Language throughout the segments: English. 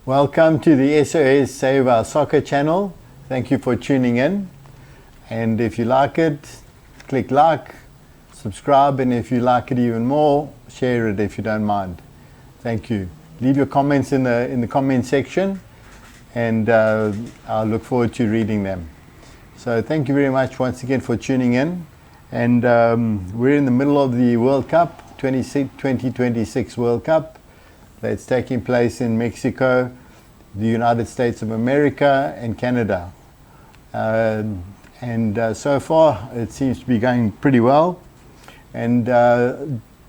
Welcome to the SOS Save Our Soccer channel. Thank you for tuning in. And if you like it, click like, subscribe, and if you like it even more, share it if you don't mind. Thank you. Leave your comments in the comment section, and I'll look forward to reading them. So thank you very much once again for tuning in. And we're in the middle of the World Cup, 2026 World Cup. That's taking place in Mexico, the United States of America, and Canada. So far, it seems to be going pretty well. And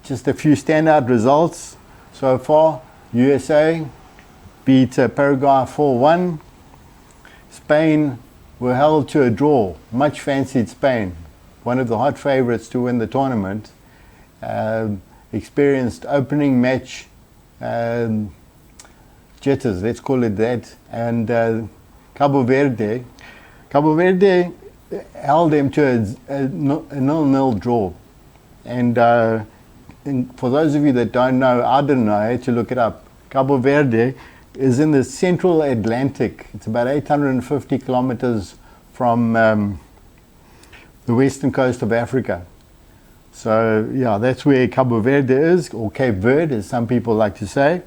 just a few standout results so far. USA beat Paraguay 4-1. Spain were held to a draw. Much fancied Spain, one of the hot favorites to win the tournament. Experienced opening match jitters, let's call it that. And Cabo Verde held them to a 0-0 draw. And for those of you that don't know, I didn't know, I had to look it up. Cabo Verde is in the central Atlantic. It's about 850 kilometers from the western coast of Africa. So yeah, that's where Cabo Verde is, or Cape Verde as some people like to say.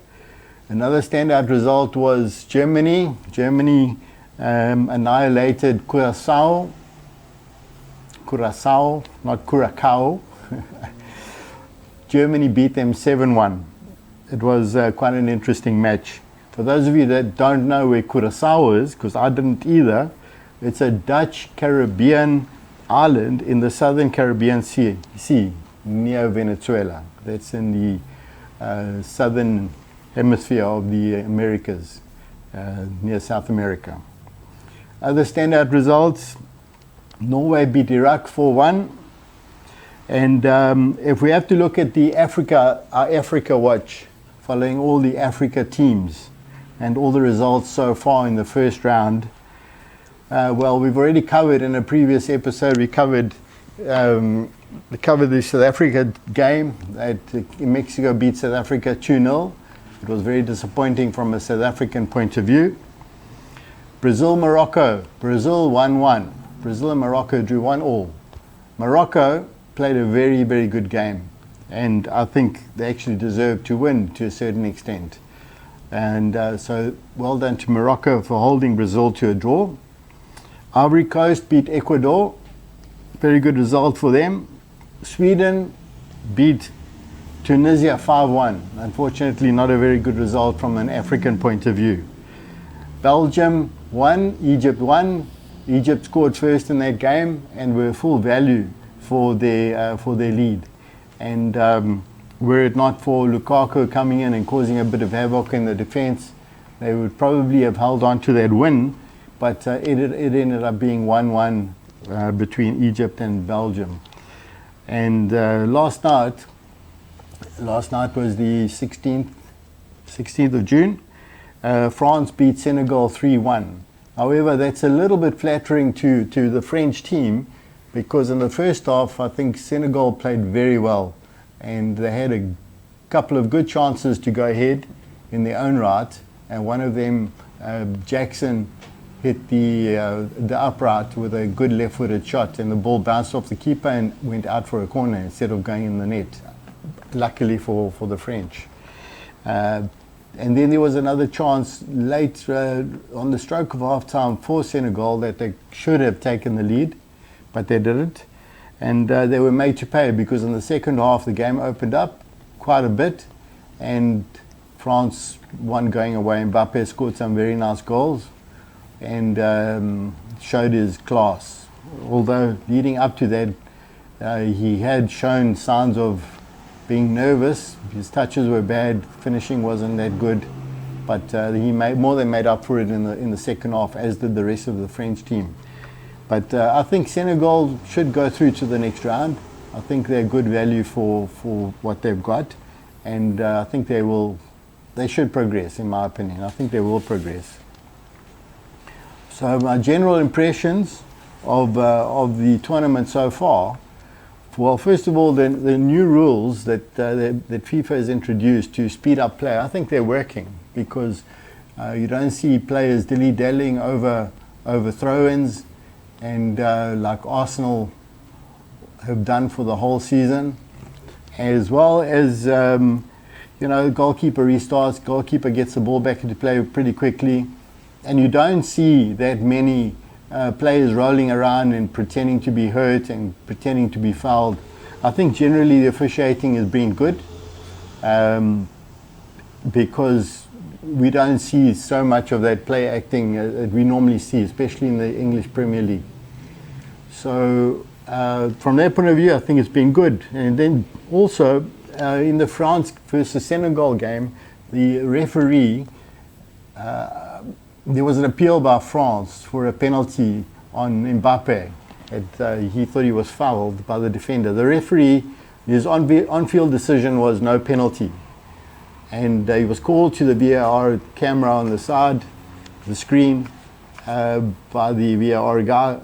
Another standout result was Germany. Germany annihilated Curacao, not Curacao. Germany beat them 7-1. It was quite an interesting match. For those of you that don't know where Curacao is, because I didn't either, it's a Dutch Caribbean island in the southern Caribbean Sea near Venezuela. That's in the southern hemisphere of the Americas, near South America. Other standout results: Norway beat Iraq 4-1. And if we have to look at our Africa Watch, following all the Africa teams and all the results so far in the first round, well, we've already covered in a previous episode, we covered the South Africa game that Mexico beat South Africa 2-0. It was very disappointing from a South African point of view. Brazil-Morocco. Brazil 1-1. Brazil and Morocco drew 1-1. Morocco played a very, very good game. And I think they actually deserved to win to a certain extent. And so well done to Morocco for holding Brazil to a draw. Ivory Coast beat Ecuador. Very good result for them. Sweden beat Tunisia 5-1. Unfortunately, not a very good result from an African point of view. Belgium won, Egypt won. Egypt scored first in that game and were full value for their lead. And were it not for Lukaku coming in and causing a bit of havoc in the defense, they would probably have held on to that win. But it ended up being 1-1 between Egypt and Belgium. And last night was the 16th of June. France beat Senegal 3-1. However, that's a little bit flattering to the French team, because in the first half, I think Senegal played very well. And they had a couple of good chances to go ahead in their own right. And one of them, Jackson, hit the upright with a good left-footed shot, and the ball bounced off the keeper and went out for a corner instead of going in the net, luckily for the French. And then there was another chance late on the stroke of half-time for Senegal that they should have taken the lead, but they didn't. And they were made to pay, because in the second half the game opened up quite a bit, and France won going away. Mbappe scored some very nice goals and showed his class. Although leading up to that, he had shown signs of being nervous. His touches were bad, finishing wasn't that good, but he more than made up for it in the second half, as did the rest of the French team. But I think Senegal should go through to the next round. I think they're good value for what they've got, and I think they should progress, in my opinion. I think they will progress. So my general impressions of the tournament so far. Well, first of all, the new rules that FIFA has introduced to speed up play, I think they're working, because You don't see players dilly-dallying over throw-ins, and like Arsenal have done for the whole season, as well as goalkeeper restarts, goalkeeper gets the ball back into play pretty quickly, and you don't see that many players rolling around and pretending to be hurt and pretending to be fouled. I think generally the officiating has been good, because we don't see so much of that play acting that we normally see, especially in the English Premier League. So from that point of view, I think it's been good. And then also in the France versus Senegal game, the referee, there was an appeal by France for a penalty on Mbappe. He thought he was fouled by the defender. The referee, his on-field decision was no penalty. And he was called to the VAR camera on the side, the screen, by the VAR guy,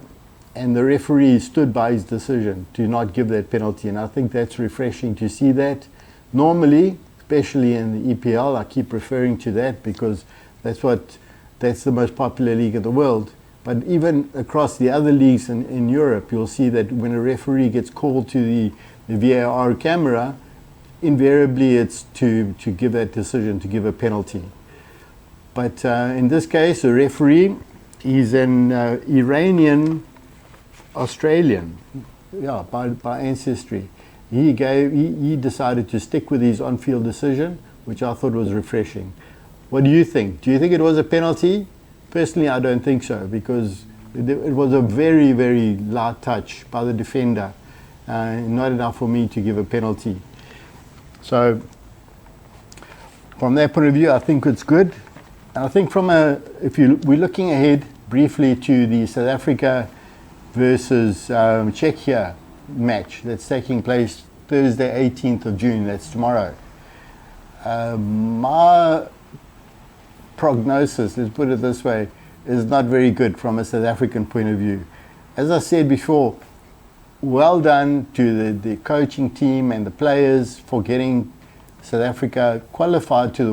and the referee stood by his decision to not give that penalty. And I think that's refreshing to see that. Normally, especially in the EPL, I keep referring to that because that's the most popular league in the world. But even across the other leagues in Europe, you'll see that when a referee gets called to the VAR camera, invariably it's to give that decision, to give a penalty. But in this case, the referee is an Iranian Australian, by ancestry. He decided to stick with his on-field decision, which I thought was refreshing. What do you think? Do you think it was a penalty? Personally, I don't think so, because it was a very, very light touch by the defender, not enough for me to give a penalty. So from that point of view, I think it's good. And I think we're looking ahead briefly to the South Africa versus Czechia match that's taking place Thursday, 18th of June. That's tomorrow. My prognosis, let's put it this way, is not very good from a South African point of view. As I said before, well done to the coaching team and the players for getting South Africa qualified to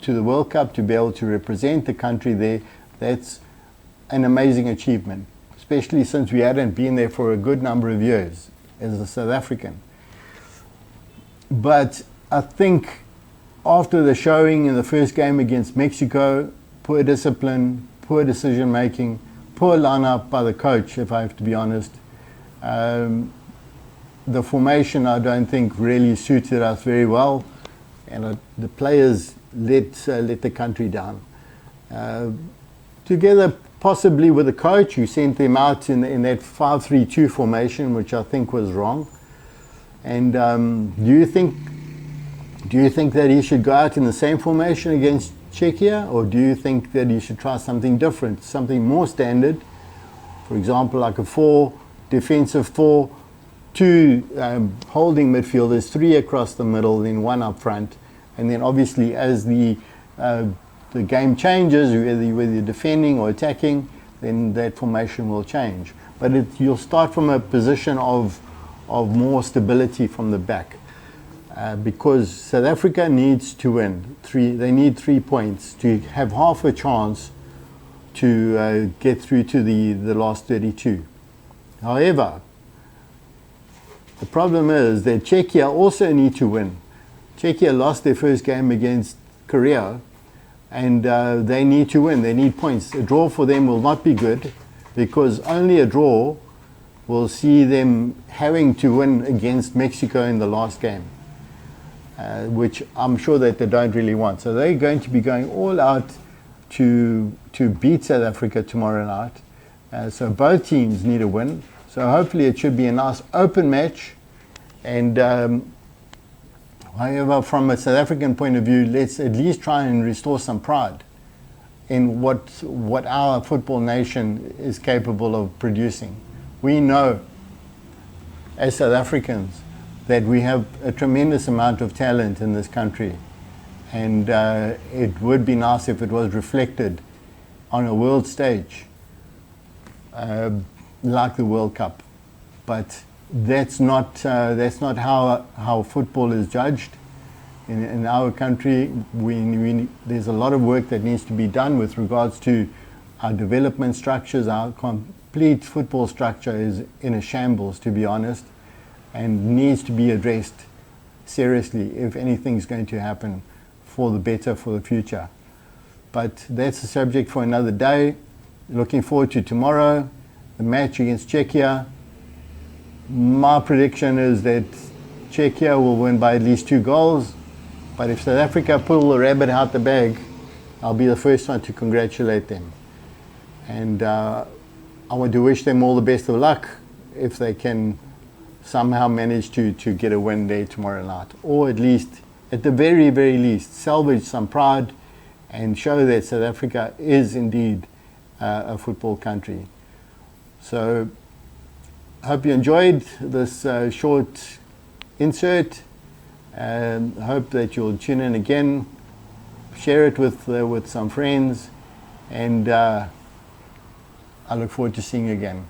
the World Cup to be able to represent the country there. That's an amazing achievement, especially since we hadn't been there for a good number of years as a South African. But I think after the showing in the first game against Mexico, poor discipline, poor decision making, poor lineup by the coach, if I have to be honest, the formation I don't think really suited us very well, and the players let the country down. Together possibly with the coach who sent them out in that 5-3-2 formation, which I think was wrong. And do you think that he should go out in the same formation against Czechia, or do you think that he should try something different, something more standard, for example like a defensive 4, 2 holding midfielders, 3 across the middle, then 1 up front, and then obviously as the game changes, whether you're defending or attacking, then that formation will change. But you'll start from a position of more stability from the back, because South Africa needs to win. They need 3 points to have half a chance to get through to the last 32. However, the problem is that Czechia also need to win. Czechia lost their first game against Korea, and they need to win. They need points. A draw for them will not be good, because only a draw will see them having to win against Mexico in the last game, which I'm sure that they don't really want. So they're going to be going all out to beat South Africa tomorrow night. So both teams need a win. So hopefully it should be a nice open match. And however, from a South African point of view, let's at least try and restore some pride in what our football nation is capable of producing. We know as South Africans that we have a tremendous amount of talent in this country, and it would be nice if it was reflected on a world stage like the World Cup. But that's not how football is judged. in our country, there's a lot of work that needs to be done with regards to our development structures. Our complete football structure is in a shambles, to be honest, and needs to be addressed seriously if anything's going to happen for the better for the future. But that's a subject for another day. Looking forward to tomorrow, the match against Czechia. My prediction is that Czechia will win by at least 2 goals. But if South Africa pull the rabbit out the bag, I'll be the first one to congratulate them. And I want to wish them all the best of luck if they can somehow manage to get a win there tomorrow night. Or at least, at the very, very least, salvage some pride and show that South Africa is indeed a football country. So I hope you enjoyed this short insert. I hope that you'll tune in again, share it with some friends, and I look forward to seeing you again.